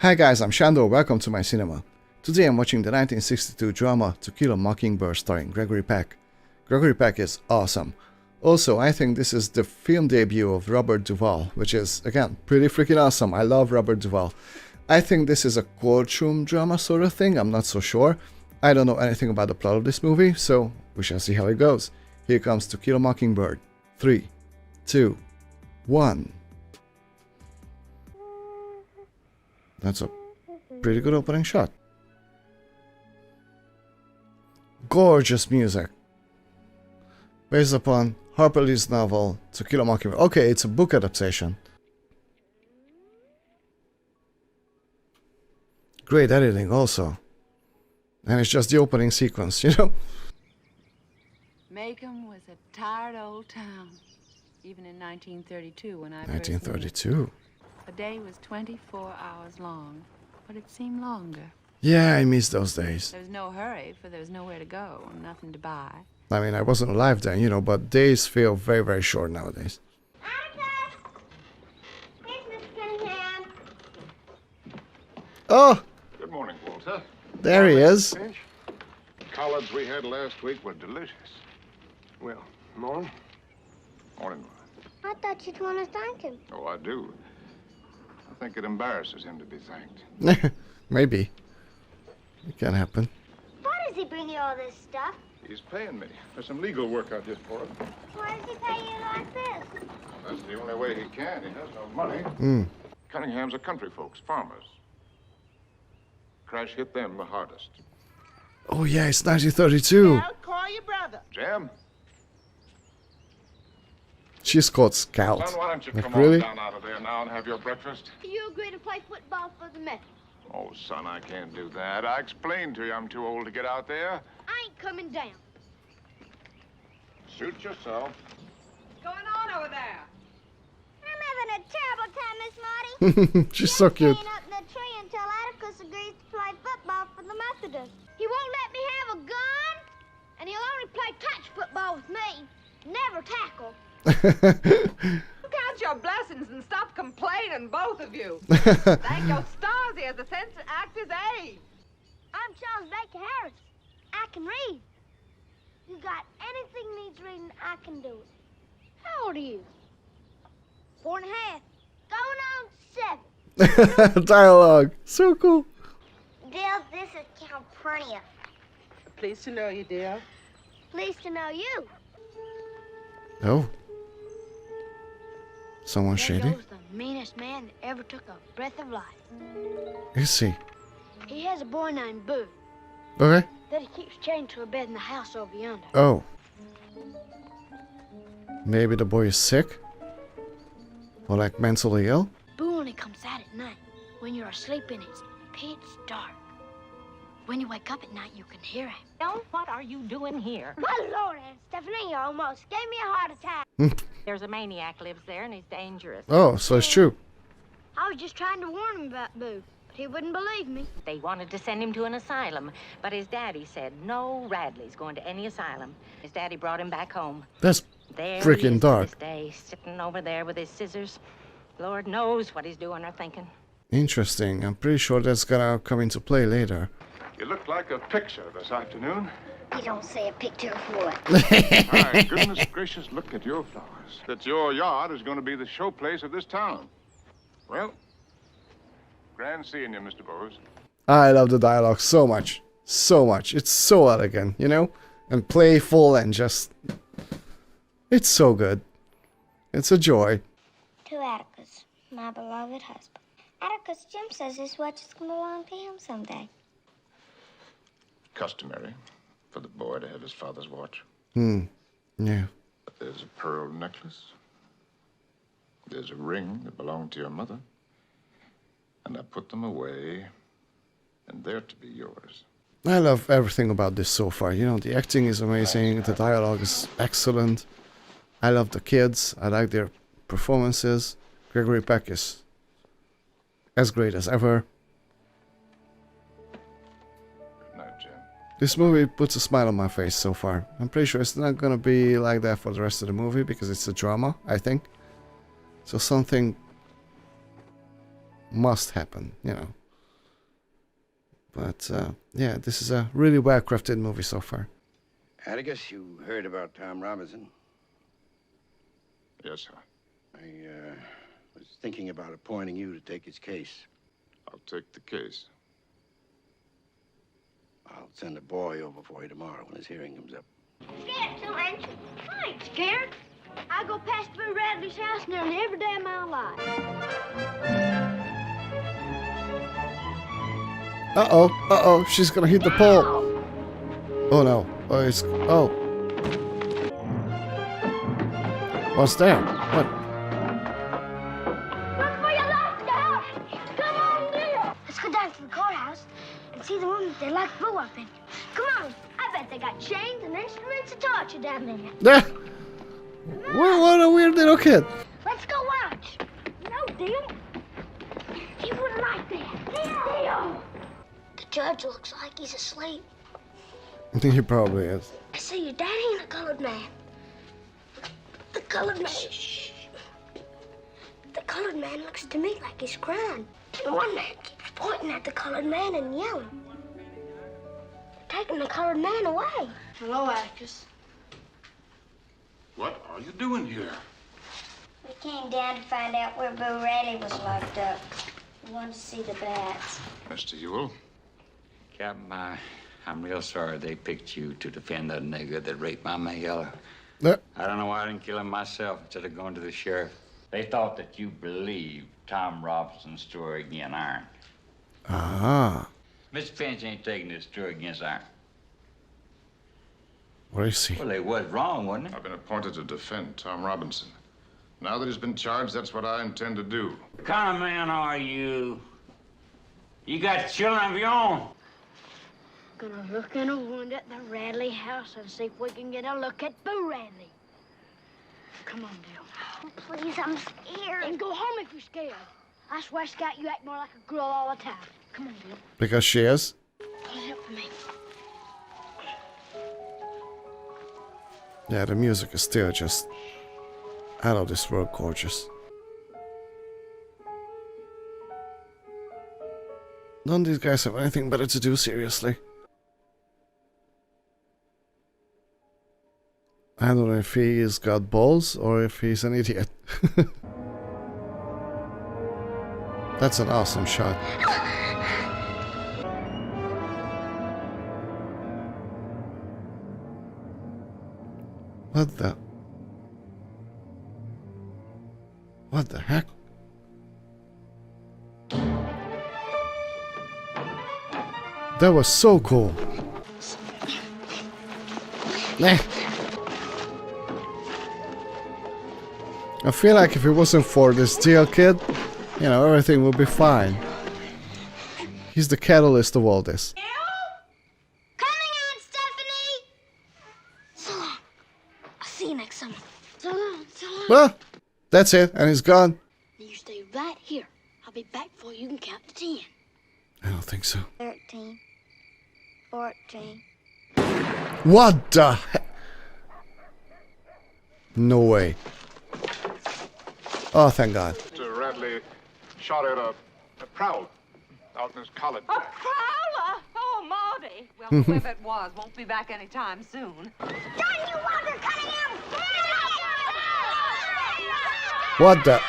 Hi guys, I'm Shandor, welcome to my cinema. Today I'm watching the 1962 drama To Kill a Mockingbird starring Gregory Peck. Gregory Peck is awesome. Also, I think this is the film debut of Robert Duvall, which is, again, pretty freaking awesome. I love Robert Duvall. I think this is a courtroom drama sort of thing, I'm not so sure. I don't know anything about the plot of this movie, so we shall see how it goes. Here comes To Kill a Mockingbird. 3, 2, 1. That's a pretty good opening shot. Gorgeous music. Based upon Harper Lee's novel To Kill a Mockingbird. Okay, it's a book adaptation. Great editing also. And it's just the opening sequence, you know? Macomb was a tired old town, even in 1932 when I 1932. A day was 24 hours long, but it seemed longer. Yeah, I miss those days. There was no hurry, for there was nowhere to go and nothing to buy. I mean, I wasn't alive then, you know, but days feel very, very short nowadays. Oh! Good morning, Walter. There he is. Collards we had last week were delicious. Well, morning. Morning. I thought you'd want to thank him. Oh, I do. I think it embarrasses him to be thanked. Maybe. It can happen. Why does he bring you all this stuff? He's paying me. There's some legal work I did for him. Why does he pay you like this? Well, that's the only way he can. He has no money. Cunningham's are country folks, farmers. Crash hit them the hardest. Oh yeah, it's 1932. Well, call your brother. Jam? She's called Scout. Son, why don't you Like, come really? on down out of there now and have your breakfast? You agree to play football for the Mets. Oh, son, I can't do that. I explained to you I'm too old to get out there. I ain't coming down. Suit yourself. What's going on over there? I'm having a terrible time, Miss Marty. She's so cute. Staying up in the tree until Atticus agrees to play football for the Methodists. He won't let me have a gun, and he'll only play touch football with me. Never tackle. Count your blessings and stop complaining, both of you. Thank your stars he has the sense to act his age. I'm Charles Baker Harris. I can read. You got anything needs reading, I can do it. How old are you? 4 and a half. Going on 7. Dialogue. So cool. Bill, this is Calpurnia. Pleased to know you, dear. Pleased to know you. Oh. Someone There shady? goes the meanest man that ever took a breath of life. Is he? He has a boy named Boo Okay. that he keeps chained to a bed in the house over yonder. Oh. Maybe the boy is sick? Or like mentally ill? Boo only comes out at night. When you're asleep and it's pitch dark. When you wake up at night, you can hear him. What are you doing here? My Lord, Aunt Stephanie, you almost gave me a heart attack. There's a maniac lives there and he's dangerous. Oh, so it's true. I was just trying to warn him about Boo, but he wouldn't believe me. They wanted to send him to an asylum, but his daddy said, no Radley's going to any asylum. His daddy brought him back home. That's There Freaking he is dark. to this day, sitting over there with his scissors. Lord knows what he's doing or thinking. interesting. I'm pretty sure that's gonna come into play later. You look like a picture this afternoon. You don't say a picture of what? My goodness gracious, look at your flowers. That your yard is going to be the showplace of this town. Well, grand seeing you, Mr. Bowes. I love the dialogue so much. So much. It's so elegant, you know? And playful and just... It's so good. It's a joy. To Atticus, my beloved husband. Atticus, Jim says this watch is going to belong to him someday. Customary for the boy to have his father's watch. Yeah. But there's a pearl necklace. There's a ring that belonged to your mother. And I put them away, and they're to be yours. I love everything about this so far. You know, the acting is amazing. The dialogue is excellent. I love the kids. I like their performances. Gregory Peck is as great as ever. Good night, Jim. This movie puts a smile on my face so far. I'm pretty sure it's not gonna be like that for the rest of the movie because it's a drama, I think. So something must happen, you know. But yeah, this is a really well-crafted movie so far. Atticus, you heard about Tom Robinson? Yes, sir. I was thinking about appointing you to take his case. I'll take the case. I'll send a boy over for you tomorrow when his hearing comes up. Scared too, ain't you? I ain't scared. I go past Boo Radley's house nearly every day of my life. Uh-oh, she's gonna hit the pole. Oh no, oh. What's that? What? Look for your life, Dad! Come on, dear! Let's go down to the courthouse and see the room that they locked Boo up in. Come on, I bet they got chains and instruments of torture down there. Yeah. What a weird little kid. Let's go watch. No, deal. He wouldn't like that. Deal. The judge looks like he's asleep. He probably is. I see your daddy and a colored man. The colored man. Shh. The colored man looks to me like he's crying. And one man keeps pointing at the colored man and yelling. They're taking the colored man away. Hello, actress. What are you doing here? We came down to find out where Boo Radley was locked up. We wanted to see the bats. Mr. Ewell? Captain, I'm real sorry they picked you to defend that nigger that raped my Mayella. Yeah. I don't know why I didn't kill him myself instead of going to the sheriff. They thought that you believed Tom Robinson's story against Iron. Ah. Mr. Finch ain't taking this story against Iron. What is he? Well, they was wrong, wasn't it? I've been appointed to defend Tom Robinson. Now that he's been charged, that's what I intend to do. What kind of man are you? You got children of your own. Gonna look in a window at the Radley house and see if we can get a look at Boo Radley. Come on, Dale. Oh, please, I'm scared. And go home if you're scared. I swear, Scott, you act more like a girl all the time. Come on, Dale. Because she is? Hold it up for me. Yeah, the music is still just out of this world gorgeous. Don't these guys have anything better to do, seriously? I don't know if he's got balls or if he's an idiot. That's an awesome shot. What the? What the heck? That was so cool. Nah. I feel like if it wasn't for this jail kid, you know, everything would be fine. He's the catalyst of all this. Coming on, Stephanie! So long. I'll see you next summer. So long, so long. Well, that's it, and he's gone. You stay right here. I'll be back before you can count to 10. I don't think so. 13. 14. What the heck? No way. Oh, thank God. Mr. Radley shot at a prowl out in his college. A prowler? Oh, Marty. Well, whoever it was won't be back anytime soon. Don't you want her coming out? What the?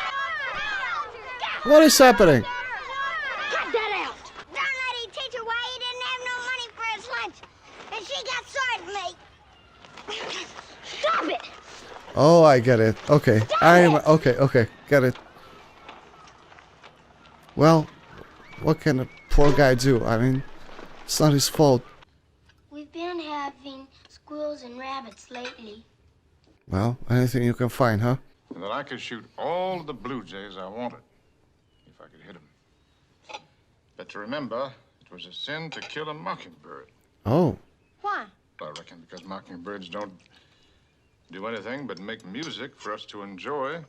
What is happening? Cut that out! Don't let him teach her why he didn't have no money for his lunch. And she got sore at me. Stop it! Oh, I get it. Okay. Okay, get it. Well, what can a poor guy do? I mean, it's not his fault. We've been having squirrels and rabbits lately. Well, anything you can find, huh? And that I could shoot all of the blue jays I wanted, if I could hit them. But to remember, it was a sin to kill a mockingbird. Oh. Why? I reckon because mockingbirds don't do anything but make music for us to enjoy.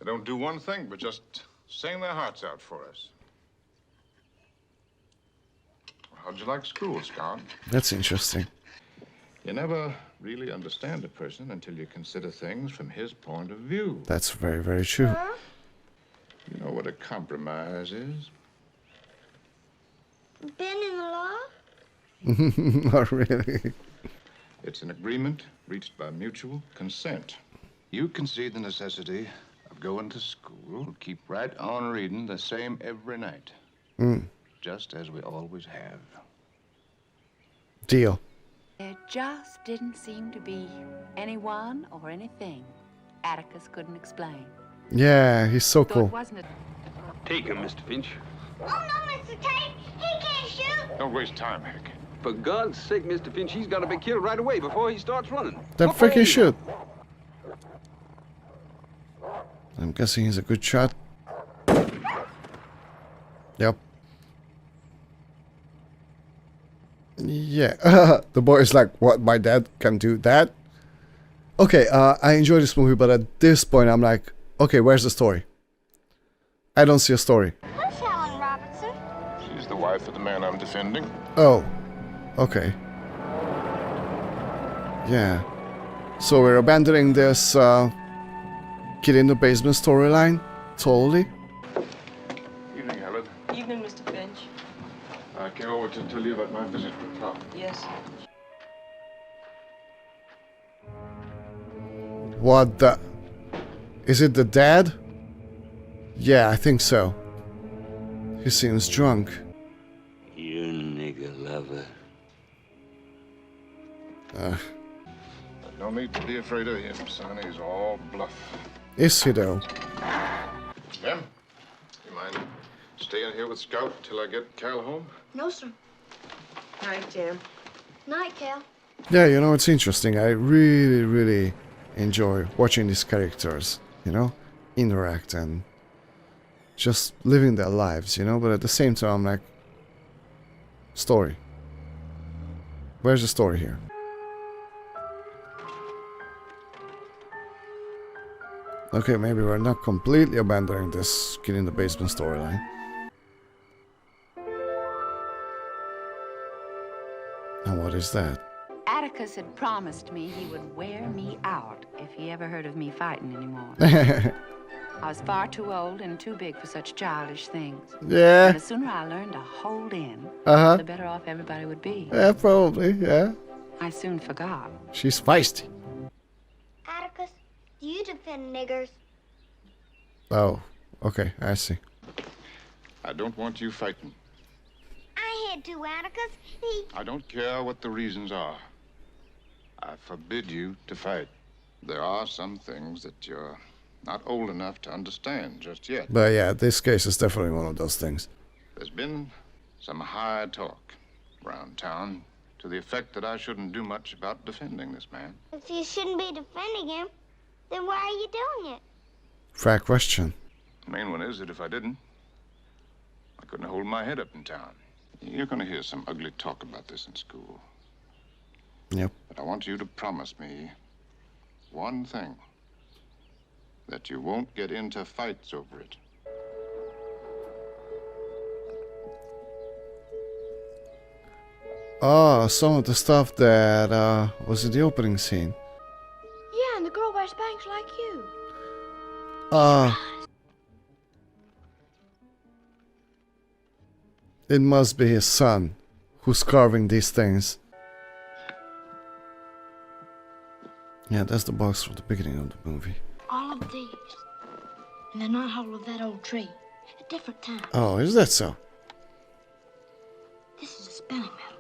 They don't do one thing but just sing their hearts out for us. How'd you like school, Scott? That's interesting. You never really understand a person until you consider things from his point of view. That's very, very true. You know what a compromise is? Been in the law? Not really. It's an agreement reached by mutual consent. You concede the necessity of going to school. Keep right on reading the same every night. Just as we always have. Deal. There just didn't seem to be anyone or anything Atticus couldn't explain. Yeah, he's so Though cool. it wasn't a Take him, Mr. Finch. Oh, no, Mr. Tate. He can't shoot. Don't waste time, Hank. For God's sake, Mr. Finch, he's got to be killed right away before he starts running. Then freaking shoot. I'm guessing he's a good shot. Yep. Yeah. The boy is like, what? My dad can do that? Okay, I enjoy this movie, but at this point I'm like, okay, where's the story? I don't see a story. Who's Helen Robertson? She's the wife of the man I'm defending. Oh. Okay. Yeah. So we're abandoning this kid in the basement storyline? Totally? Evening, Helen. Evening, Mr. Finch. I came over to tell you about my visit with Pop. Yes. What the... Is it the dad? Yeah, I think so. He seems drunk. You nigger lover. No need to be afraid of him, son. He's all bluff. Is he though? Jim, you mind staying here with Scout till I get Cal home? No, sir. Night, Jim. Night, Cal. Yeah, you know, it's interesting. I really, really enjoy watching these characters, you know, interact and just living their lives, you know, but at the same time, I'm like, story. Where's the story here? Okay, maybe we're not completely abandoning this kid in the basement storyline. And what is that? Atticus had promised me he would wear me out if he ever heard of me fighting anymore. I was far too old and too big for such childish things. Yeah. And the sooner I learned to hold in, Uh-huh. the better off everybody would be. Yeah, probably, yeah. I soon forgot. She's feisty. Atticus, do you defend niggers? Oh, okay, I see. I don't want you fighting. I had to, Atticus. I don't care what the reasons are. I forbid you to fight. There are some things that you're not old enough to understand just yet. But yeah, this case is definitely one of those things. There's been some high talk around town to the effect that I shouldn't do much about defending this man. If you shouldn't be defending him, then why are you doing it? Fair question. The main one is that if I didn't, I couldn't hold my head up in town. You're going to hear some ugly talk about this in school. Yep. But I want you to promise me one thing. That you won't get into fights over it. Oh, some of the stuff that was in the opening scene. Yeah, and the girl wears bangs like you. It must be his son who's carving these things. Yeah, that's the box from the beginning of the movie. All of these. And the knothole of that old tree. At different times. Oh, is that so? This is a spelling medal.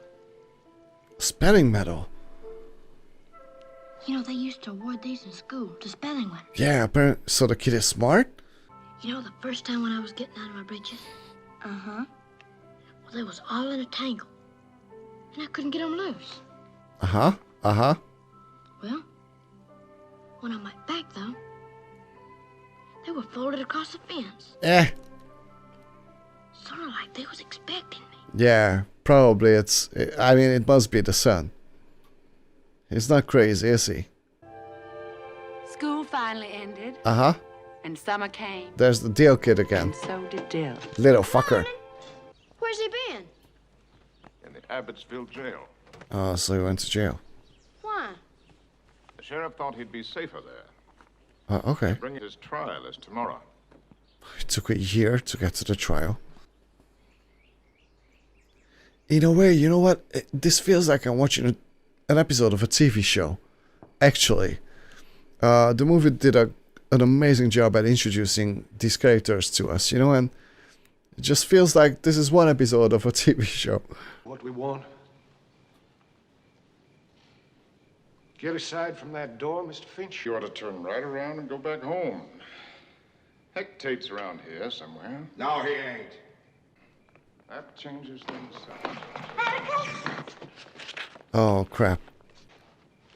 Spelling medal? You know, they used to award these in school to spelling letters. Yeah, apparently. So the kid is smart? You know, the first time when I was getting out of my breeches? Uh-huh. Well, they was all in a tangle. And I couldn't get them loose. Uh-huh, uh-huh. Well, when I went back, though, they were folded across the fence. Sort of like they was expecting me. Yeah, probably it's... I mean, it must be the son. He's not crazy, is he? School finally ended, Uh-huh. and summer came, There's the Dale kid again. and so did Dill. Little fucker. Where's he been? In the Abbotsville jail. Oh, so he went to jail. Why? The sheriff thought he'd be safer there. Okay. Bring his trial is tomorrow. It took a year to get to the trial. in a way, you know what? This feels like I'm watching an episode of a TV show. Actually, the movie did an amazing job at introducing these characters to us, you know, and it just feels like this is one episode of a TV show. What we want? Get aside from that door, Mr. Finch. You ought to turn right around and go back home. Heck, Tate's around here somewhere. No, he ain't. That changes things. Oh, crap.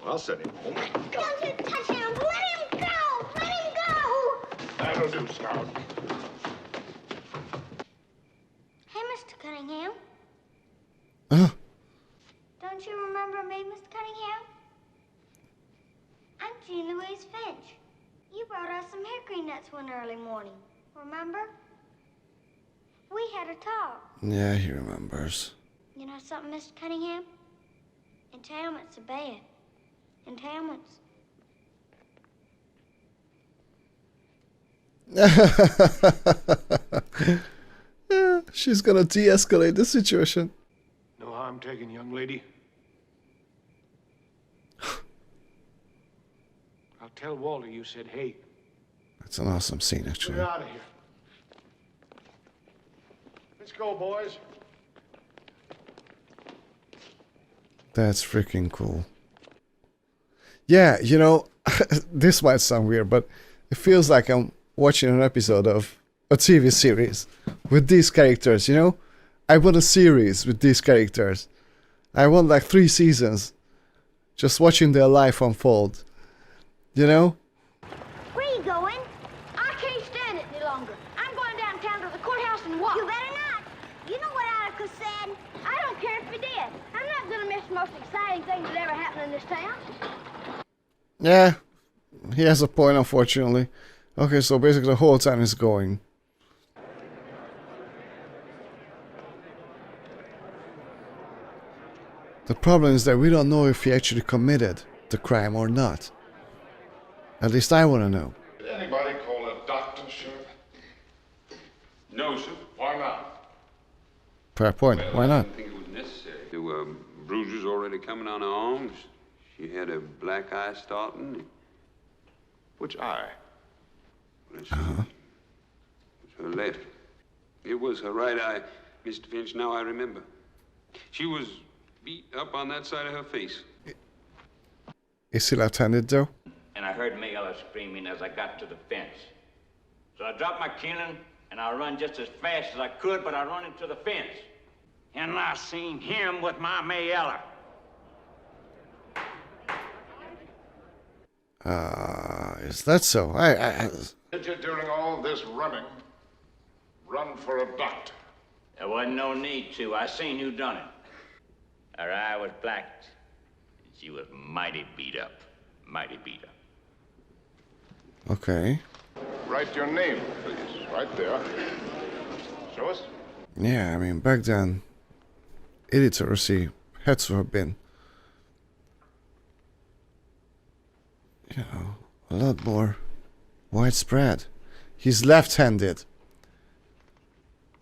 Well, I'll send him home. Don't you touch him! Let him go! Let him go! That'll do, Scout. Hey, Mr. Cunningham. Don't you remember me, Mr. Cunningham? I'm Jean Louise Finch. You brought us some hickory nuts one early morning. Remember? We had a talk. Yeah, he remembers. You know something, Mr. Cunningham? Entailments are bad. Entailments. She's gonna de-escalate the situation. No harm taken, young lady. I'll tell Walter you said hey. That's an awesome scene, actually. We're out of here. Let's go, boys. That's freaking cool. Yeah, you know, this might sound weird, but it feels like I'm watching an episode of a TV series with these characters, you know? I want a series with these characters. I want like 3 seasons just watching their life unfold. You know? Where are you going? I can't stand it any longer. I'm going downtown to the courthouse and walk. You better not. You know what Atticus said. I don't care if he did. I'm not going to miss the most exciting thing that ever happened in this town. Yeah, he has a point, unfortunately. Okay, so basically the whole time is going. The problem is that we don't know if he actually committed the crime or not. At least I want to know. Did anybody call a doctor, Sheriff? No, sir. Why not? Fair point. Why I not? didn't think it was necessary. There were bruises already coming on her arms. She had a black eye starting. Which eye? Let's see. It was her left. It was her right eye, Mr. Finch. Now I remember. She was beat up on that side of her face. Is he left-handed though? And I heard Megna screaming as I got to the fence. So I dropped my killing, and I run just as fast as I could, but I run into the fence. And I seen him with my Mayella. Is that so? Did you, during all this running, run for a doctor? There wasn't no need to. I seen who done it. Her eye was black. She was mighty beat up. Mighty beat up. Okay. Write your name, please. Right there. Show us. Yeah, I mean, back then, illiteracy had to have been, you know, a lot more widespread. He's left-handed.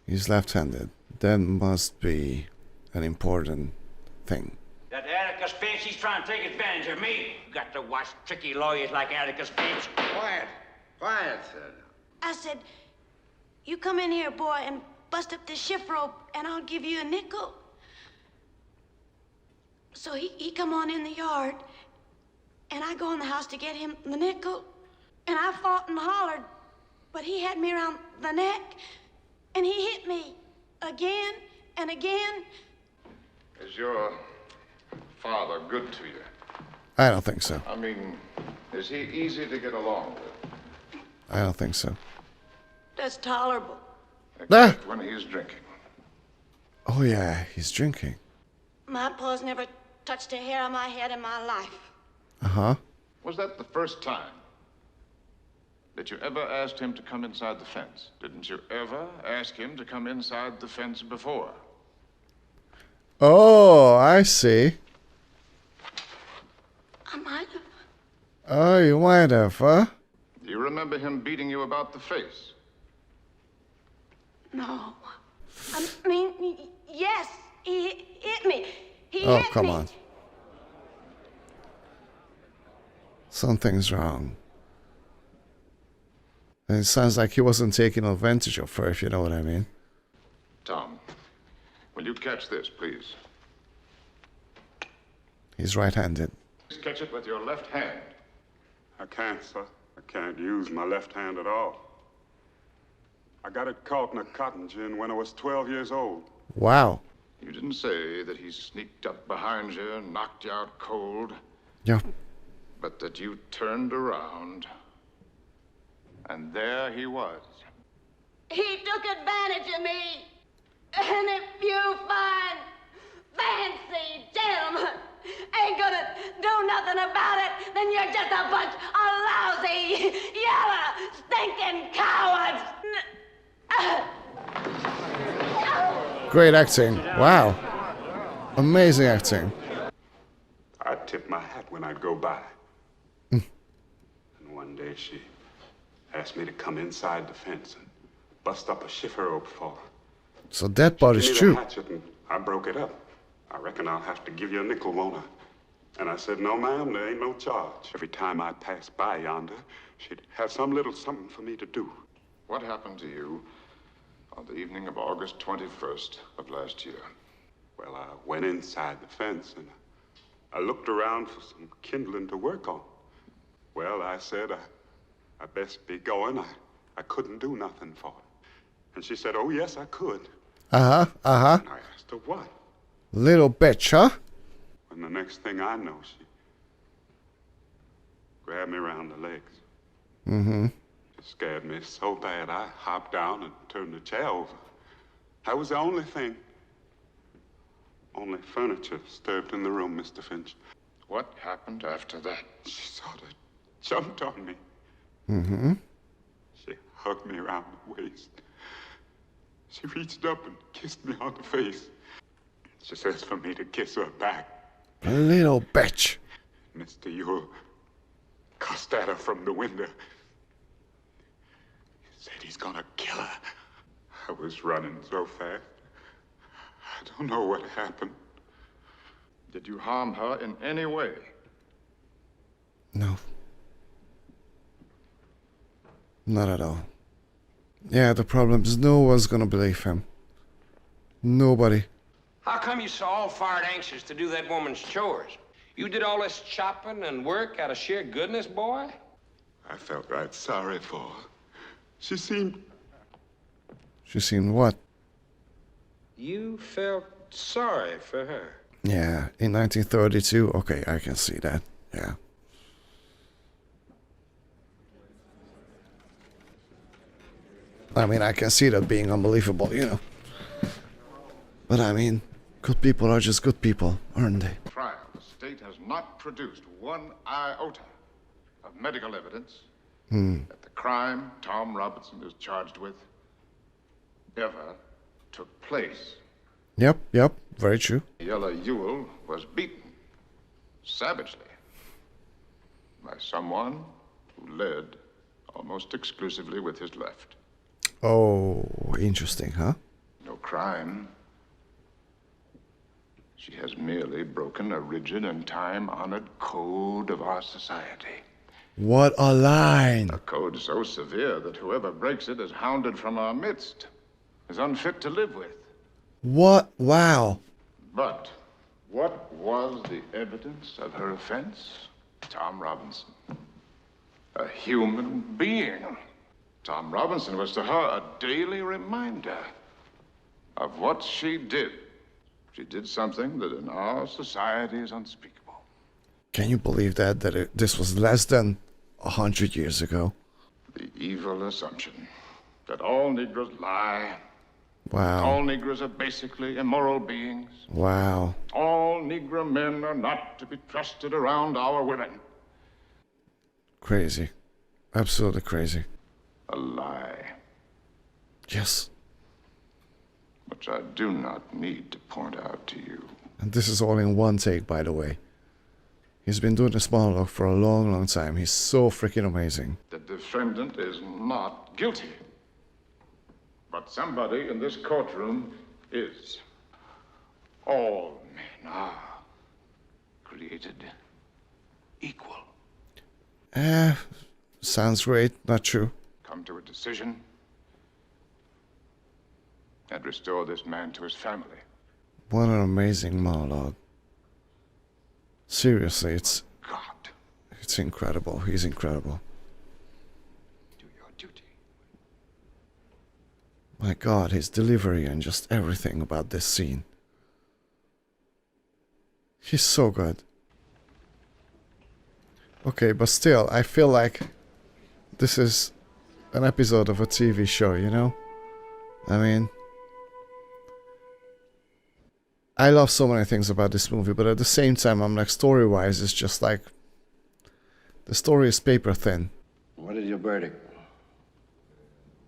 He's left-handed. That must be an important thing. That Atticus Finch, he's trying to take advantage of me. You got to watch tricky lawyers like Atticus Finch. Quiet. Quiet, sir. I said, you come in here, boy, and bust up this shift rope, and I'll give you a nickel. So he come on in the yard, and I go in the house to get him the nickel. And I fought and hollered, but he had me around the neck, and he hit me again and again. Is your father good to you? I don't think so. I mean, is he easy to get along with? I don't think so. That's tolerable. Except when he's drinking. Oh yeah, he's drinking. My pa's never touched a hair on my head in my life. Uh-huh. Was that the first time that you ever asked him to come inside the fence? Didn't you ever ask him to come inside the fence before? Oh, I see. I might have. Oh, you might have, huh? Do you remember him beating you about the face? No. I mean, yes, he Oh, hit come me. on. Something's wrong. And it sounds like he wasn't taking advantage of her, if you know what I mean. Tom, will you catch this, please? He's right-handed. Please catch it with your left hand. I can't, sir. I can't use my left hand at all. I got it caught in a cotton gin when I was 12 years old. Wow. You didn't say that he sneaked up behind you and knocked you out cold. Yeah. But that you turned around, and there he was. He took advantage of me. And if you fine, fancy gentlemen ain't gonna do nothing about it, then you're just a bunch of lousy, yellow, stinking cowards. Great acting. Wow. Amazing acting. I'd tip my hat when I'd go by. And one day she asked me to come inside the fence and bust up a shift rope for her. So that part is Give me true. the hatchet and I broke it up. I reckon I'll have to give you a nickel, won't I? And I said, no, ma'am, there ain't no charge. Every time I passed by yonder, she'd have some little something for me to do. What happened to you on the evening of August 21st of last year? Well, I went inside the fence and I looked around for some kindling to work on. Well, I said, I best be going. I couldn't do nothing for her. And she said, oh, yes, I could. Uh-huh. And I asked her what. Little bitch, huh? And the next thing I know, she grabbed me around the legs. Mm-hmm. It scared me so bad, I hopped down and turned the chair over. That was the only thing. Only furniture disturbed in the room, Mr. Finch. What happened after that? She sort of jumped on me. Mm-hmm. She hugged me around the waist. She reached up and kissed me on the face. She says for me to kiss her back. Little bitch. Mr. Ewell cussed at her from the window. He said he's gonna kill her. I was running so fast. I don't know what happened. Did you harm her in any way? No. Not at all. Yeah, the problem is no one's gonna believe him. Nobody. How come you so all fired anxious to do that woman's chores? You did all this chopping and work out of sheer goodness, boy? I felt right sorry for her. She seemed... She seen what? You felt sorry for her. Yeah, in 1932. Okay, I can see that. Yeah. I mean, I can see that being unbelievable, you know. But I mean, good people are just good people, aren't they? Trial. The state has not produced one iota of medical evidence that the crime Tom Robinson is charged with ever took place. Yep, very true. Yellow Ewell was beaten savagely by someone who led almost exclusively with his left. Oh, interesting, huh? No crime. She has merely broken a rigid and time-honored code of our society. What a line! A code so severe that whoever breaks it is hounded from our midst, is unfit to live with. What? Wow. But what was the evidence of her offense? Tom Robinson. A human being. Tom Robinson was to her a daily reminder of what she did. She did something that in our society is unspeakable. Can you believe that this was less than 100 years ago? The evil assumption that all Negroes lie. Wow. All Negroes are basically immoral beings. Wow. All Negro men are not to be trusted around our women. Crazy. Absolutely crazy. A lie. Yes. Which I do not need to point out to you. And this is all in one take, by the way. He's been doing this monologue for a long, long time. He's so freaking amazing. The defendant is not guilty. But somebody in this courtroom is. All men are. created equal. Sounds great, not true. Come to a decision and restore this man to his family. What an amazing monologue. Seriously, it's incredible. He's incredible. Do your duty. My God, his delivery and just everything about this scene. He's so good. Okay, but still, I feel like this is an episode of a TV show, you know? I mean, I love so many things about this movie, but at the same time, I'm like, story-wise, it's just like, the story is paper thin. What is your verdict?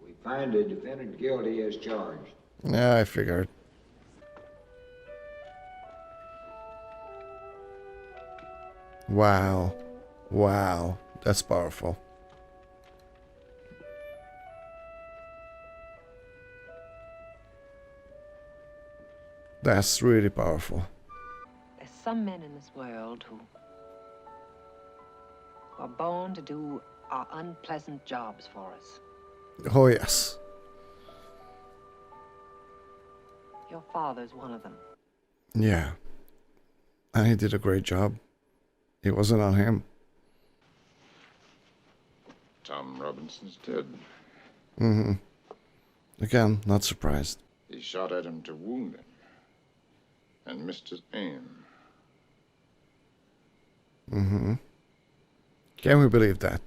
We find the defendant guilty as charged. Yeah, I figured. Wow. Wow. That's powerful. That's really powerful. There's some men in this world who are born to do our unpleasant jobs for us. Oh, yes. Your father's one of them. Yeah. And he did a great job. It wasn't on him. Tom Robinson's dead. Mm-hmm. Again, not surprised. He shot at him to wound him and missed his aim. Mm-hmm. Can we believe that?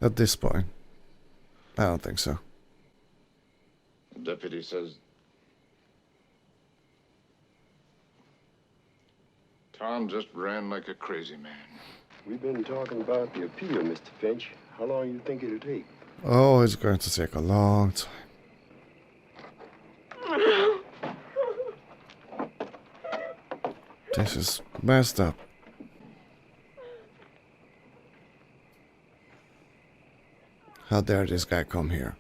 At this point? I don't think so. The deputy says Tom just ran like a crazy man. We've been talking about the appeal, Mr. Finch. How long do you think it'll take? Oh, it's going to take a long time. This is messed up. How dare this guy come here?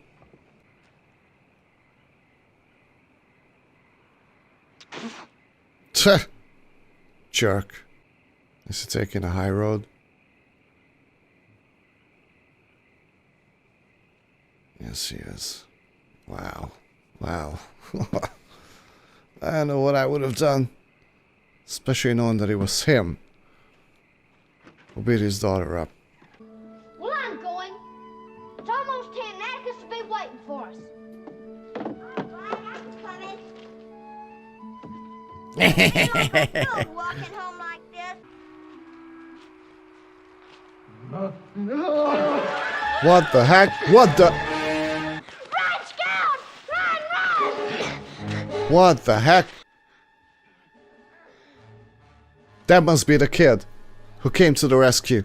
Tch! Jerk. Is he taking a high road? Yes, he is. Wow. Wow. I don't know what I would have done. Especially knowing that it was him who beat his daughter up. Well, I'm going. It's almost 10. Atticus will be waiting for us. All right, I'm coming. Don't walking home like this. What the heck? What the? Run, Scout! Run, run! What the heck? That must be the kid who came to the rescue.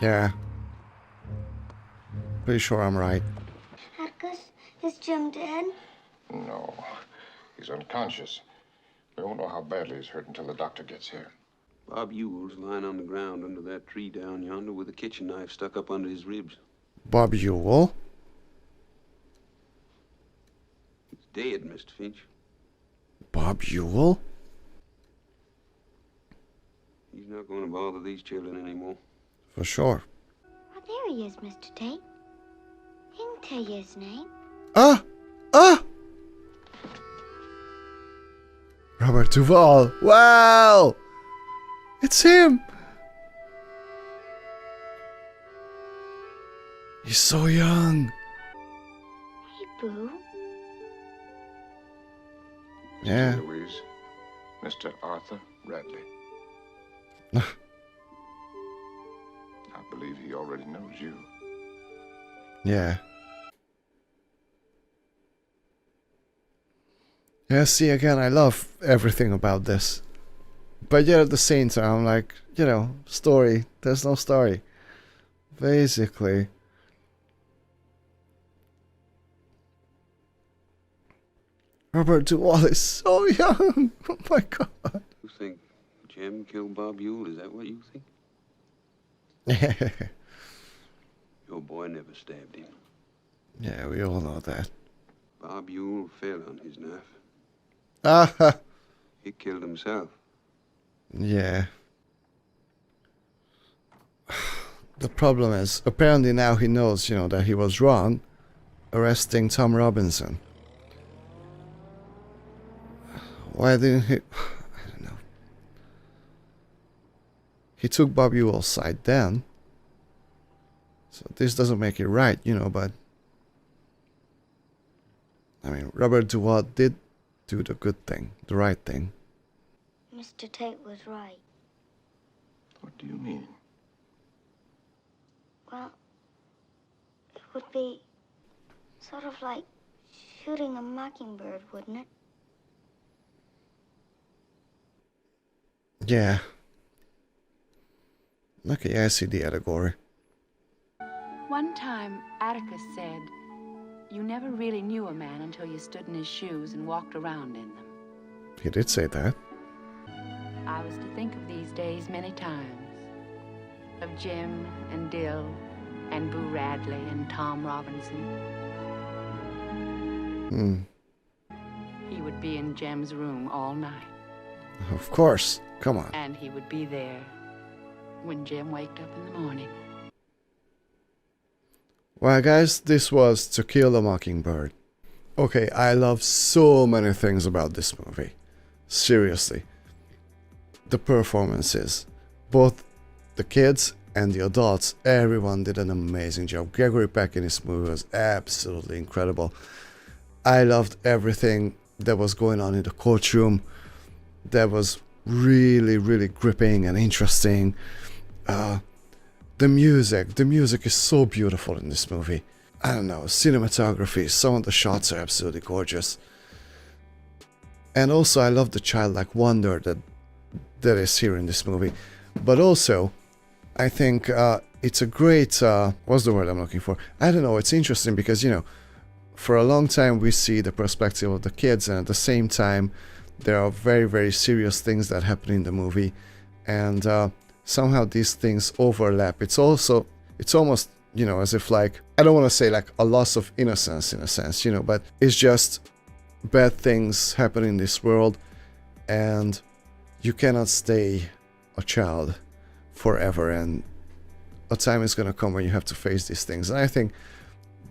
Yeah. Pretty sure I'm right. Atticus, is Jim dead? No, he's unconscious. We won't know how badly he's hurt until the doctor gets here. Bob Ewell's lying on the ground under that tree down yonder with a kitchen knife stuck up under his ribs. Bob Ewell? He's dead, Mr. Finch. Bob Ewell? He's not going to bother these children anymore. For sure. Oh, there he is, Mr. Tate. He can tell you his name. Robert Duvall. Wow! It's him! He's so young. Hey, Boo. Yeah. Louise, Mr. Arthur Radley. I believe he already knows you. Yeah. Yeah, see, again, I love everything about this. But yet at the same time, I'm like, you know, story. There's no story. Basically. Robert Duvall is so young. Oh my God. You think Jim killed Bob Ewell? Is that what you think? Your boy never stabbed him. Yeah, we all know that. Bob Ewell fell on his nerve. Ah, He killed himself. yeah. The problem is, apparently now he knows, that he was wrong arresting Tom Robinson. Why didn't he? I don't know. He took Bob Ewell's side then. So this doesn't make it right, but I mean, Robert Duvall did do the good thing, the right thing. Mr. Tate was right. What do you mean? Well, it would be sort of like shooting a mockingbird, wouldn't it? Yeah. Okay, I see the allegory. One time, Atticus said, you never really knew a man until you stood in his shoes and walked around in them. He did say that. I was to think of these days many times. Of Jim and Dill and Boo Radley and Tom Robinson. He would be in Jem's room all night. Of course. Come on. And he would be there when Jem waked up in the morning. Well, guys, this was To Kill a Mockingbird. Okay, I love so many things about this movie. Seriously. The performances. Both the kids and the adults, everyone did an amazing job. Gregory Peck in this movie was absolutely incredible. I loved everything that was going on in the courtroom. That was really, really gripping and interesting. The music is so beautiful in this movie. I don't know, cinematography, some of the shots are absolutely gorgeous. And also I love the childlike wonder that is here in this movie. But also, I think it's a great, what's the word I'm looking for? I don't know, it's interesting because, for a long time we see the perspective of the kids, and at the same time there are very, very serious things that happen in the movie, and somehow these things overlap. It's almost, as if like, I don't want to say like a loss of innocence in a sense, but it's just bad things happen in this world, and you cannot stay a child forever, and a time is going to come when you have to face these things. And I think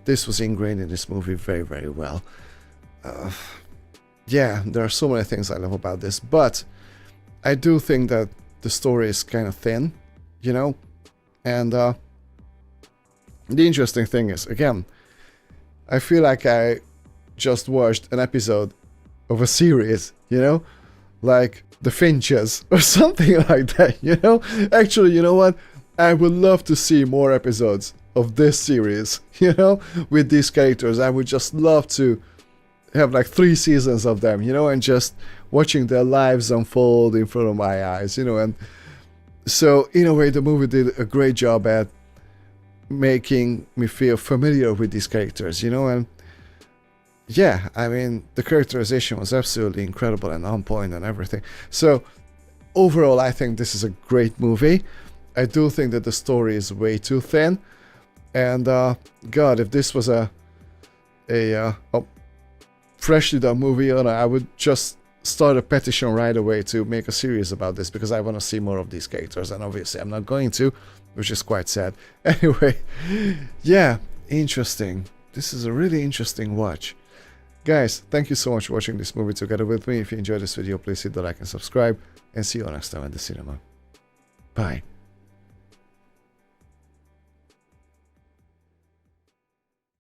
this was ingrained in this movie very, very well. Yeah, there are so many things I love about this, but I do think that the story is kind of thin, and the interesting thing is, again, I feel like I just watched an episode of a series, like The Finches or something like that, Actually, you know what? I would love to see more episodes of this series, with these characters. I would just love to have like 3 seasons of them, and just watching their lives unfold in front of my eyes, and so in a way the movie did a great job at making me feel familiar with these characters, and yeah, I mean, the characterization was absolutely incredible and on point and everything. So overall, I think this is a great movie. I do think that the story is way too thin, and God, if this was a freshly done movie, I would just start a petition right away to make a series about this, because I want to see more of these characters, and obviously I'm not going to, which is quite sad. Anyway, yeah, interesting. This is a really interesting watch. Guys, thank you so much for watching this movie together with me. If you enjoyed this video, please hit the like and subscribe, and see you next time at the cinema. Bye.